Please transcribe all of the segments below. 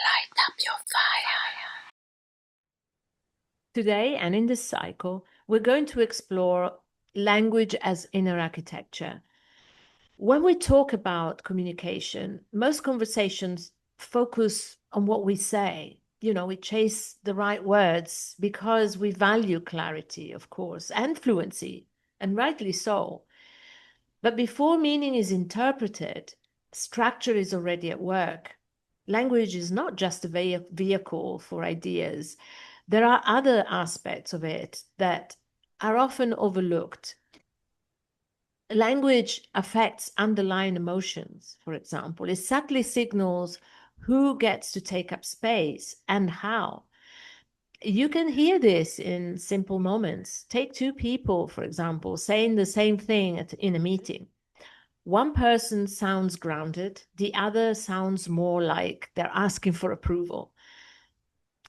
Light up your fire. Today and in this cycle, we're going to explore language as inner architecture. When we talk about communication, most conversations focus on what we say. We chase the right words because we value clarity, of course, and fluency, and rightly so. But before meaning is interpreted, structure is already at work. Language is not just a vehicle for ideas. There are other aspects of it that are often overlooked. Language affects underlying emotions, for example. It subtly signals who gets to take up space and how. You can hear this in simple moments. Take two people, for example, saying the same thing in a meeting. One person sounds grounded, the other sounds more like they're asking for approval.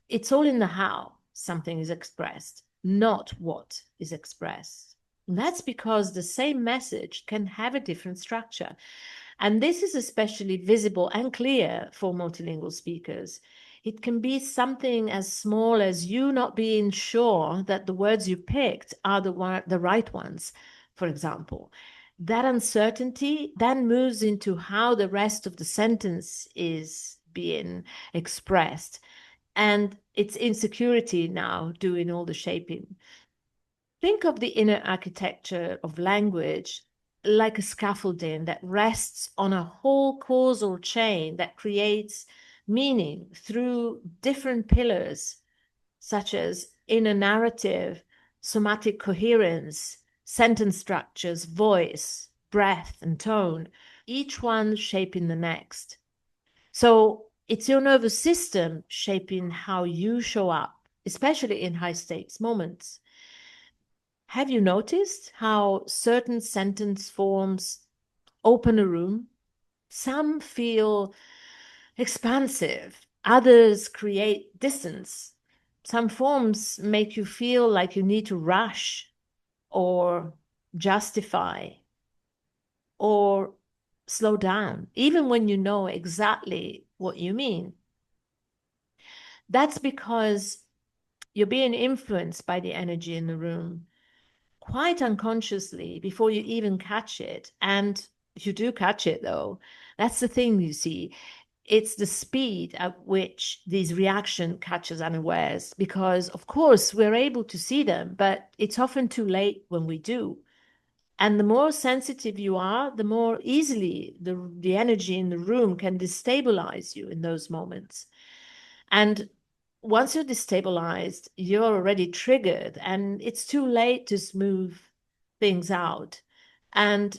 It's all in the how something is expressed, not what is expressed. And that's because the same message can have a different structure. And this is especially visible and clear for multilingual speakers. It can be something as small as you not being sure that the words you picked are the right ones, for example. That uncertainty then moves into how the rest of the sentence is being expressed. And it's insecurity now doing all the shaping. Think of the inner architecture of language like a scaffolding that rests on a whole causal chain that creates meaning through different pillars, such as inner narrative, somatic coherence, sentence structures, voice, breath, and tone, each one shaping the next. So it's your nervous system shaping how you show up, especially in high stakes moments. Have you noticed how certain sentence forms open a room? Some feel expansive, others create distance. Some forms make you feel like you need to rush or justify or slow down, even when you know exactly what you mean. That's because you're being influenced by the energy in the room quite unconsciously before you even catch it. And you do catch it, though. That's the thing, you see. It's the speed at which these reaction catches unawares, because of course we're able to see them, but it's often too late when we do. And the more sensitive you are, the more easily the energy in the room can destabilize you in those moments. And once you're destabilized, you're already triggered, and it's too late to smooth things out. And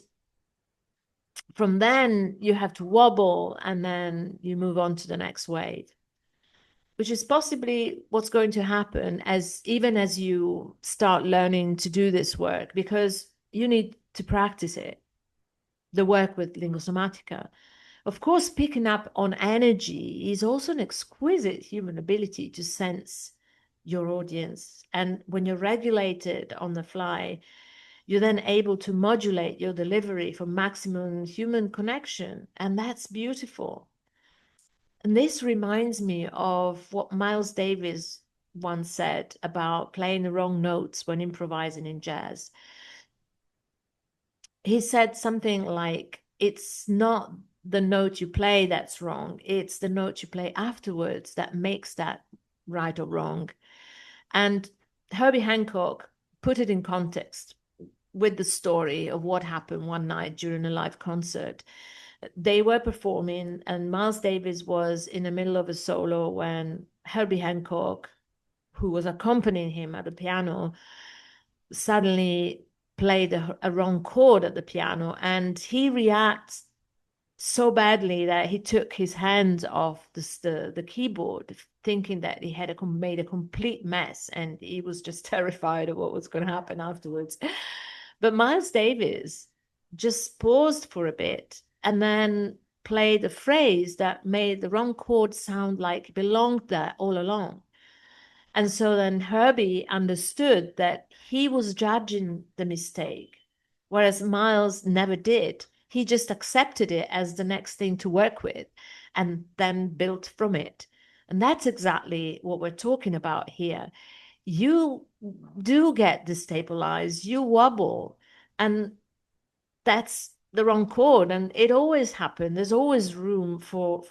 from then, you have to wobble, and then you move on to the next wave, which is possibly what's going to happen as even as you start learning to do this work, because you need to practice it, the work with Lingosomatica. Of course, picking up on energy is also an exquisite human ability to sense your audience. And when you're regulated on the fly, you're then able to modulate your delivery for maximum human connection. And that's beautiful. And this reminds me of what Miles Davis once said about playing the wrong notes when improvising in jazz. He said something like, it's not the note you play that's wrong, it's the note you play afterwards that makes that right or wrong. And Herbie Hancock put it in context with the story of what happened one night during a live concert. They were performing, and Miles Davis was in the middle of a solo when Herbie Hancock, who was accompanying him at the piano, suddenly played a wrong chord at the piano, and he reacts so badly that he took his hands off the keyboard, thinking that he had made a complete mess, and he was just terrified of what was going to happen afterwards. But Miles Davis just paused for a bit and then played a phrase that made the wrong chord sound like it belonged there all along. And so then Herbie understood that he was judging the mistake, whereas Miles never did. He just accepted it as the next thing to work with and then built from it. And that's exactly what we're talking about here. You do get destabilized, you wobble, and that's the wrong chord, and it always happens. There's always room for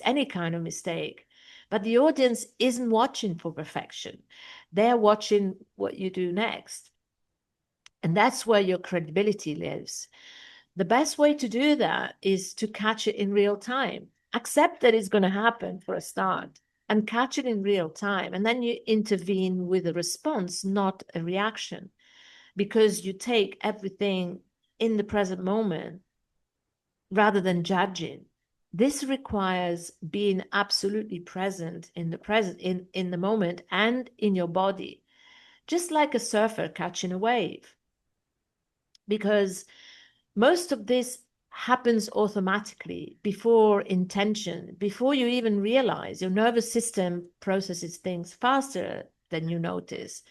any kind of mistake, but the audience isn't watching for perfection. They're watching what you do next, and that's where your credibility lives. The best way to do that is to catch it in real time. Accept that it's going to happen for a start, and catch it in real time, and then you intervene with a response, not a reaction, because you take everything in the present moment rather than judging. This requires being absolutely present in the moment and in your body, just like a surfer catching a wave. Because most of this happens automatically, before intention, before you even realize. Your nervous system processes things faster than you notice,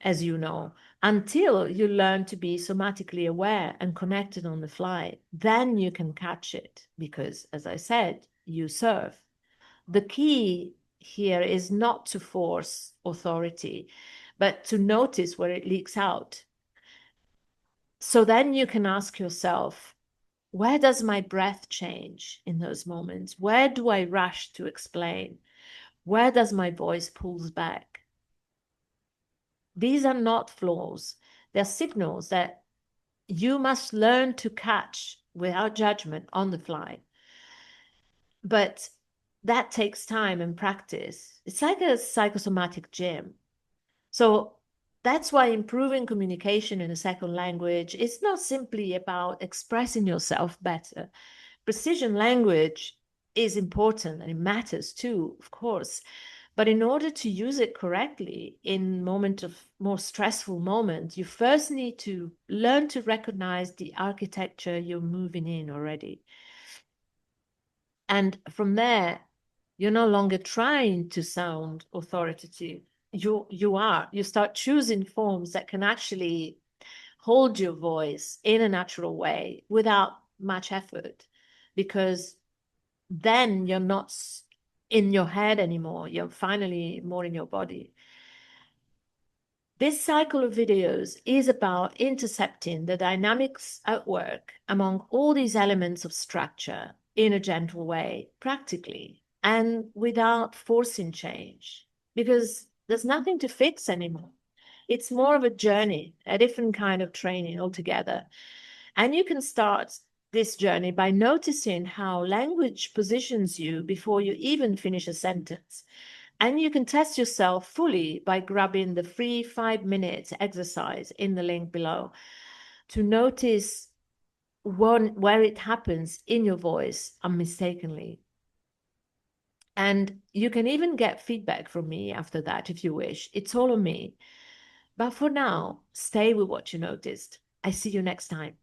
as you know, until you learn to be somatically aware and connected on the fly. Then you can catch it because, as I said, you surf. The key here is not to force authority, but to notice where it leaks out. So then you can ask yourself, where does my breath change in those moments? Where do I rush to explain? Where does my voice pulls back? These are not flaws. They're signals that you must learn to catch without judgment on the fly. But that takes time and practice. It's like a psychosomatic gym. So that's why improving communication in a second language is not simply about expressing yourself better. Precision language is important and it matters too, of course. But in order to use it correctly in moment of more stressful moment, you first need to learn to recognize the architecture you're moving in already. And from there, you're no longer trying to sound authoritative. You start choosing forms that can actually hold your voice in a natural way without much effort, because then you're not in your head anymore. You're finally more in your body. This cycle of videos is about intercepting the dynamics at work among all these elements of structure in a gentle way, practically, and without forcing change, because there's nothing to fix anymore. It's more of a journey, a different kind of training altogether. And you can start this journey by noticing how language positions you before you even finish a sentence. And you can test yourself fully by grabbing the free 5-minute exercise in the link below to notice where it happens in your voice unmistakably. And you can even get feedback from me after that if you wish. It's all on me. But for now, stay with what you noticed. I see you next time.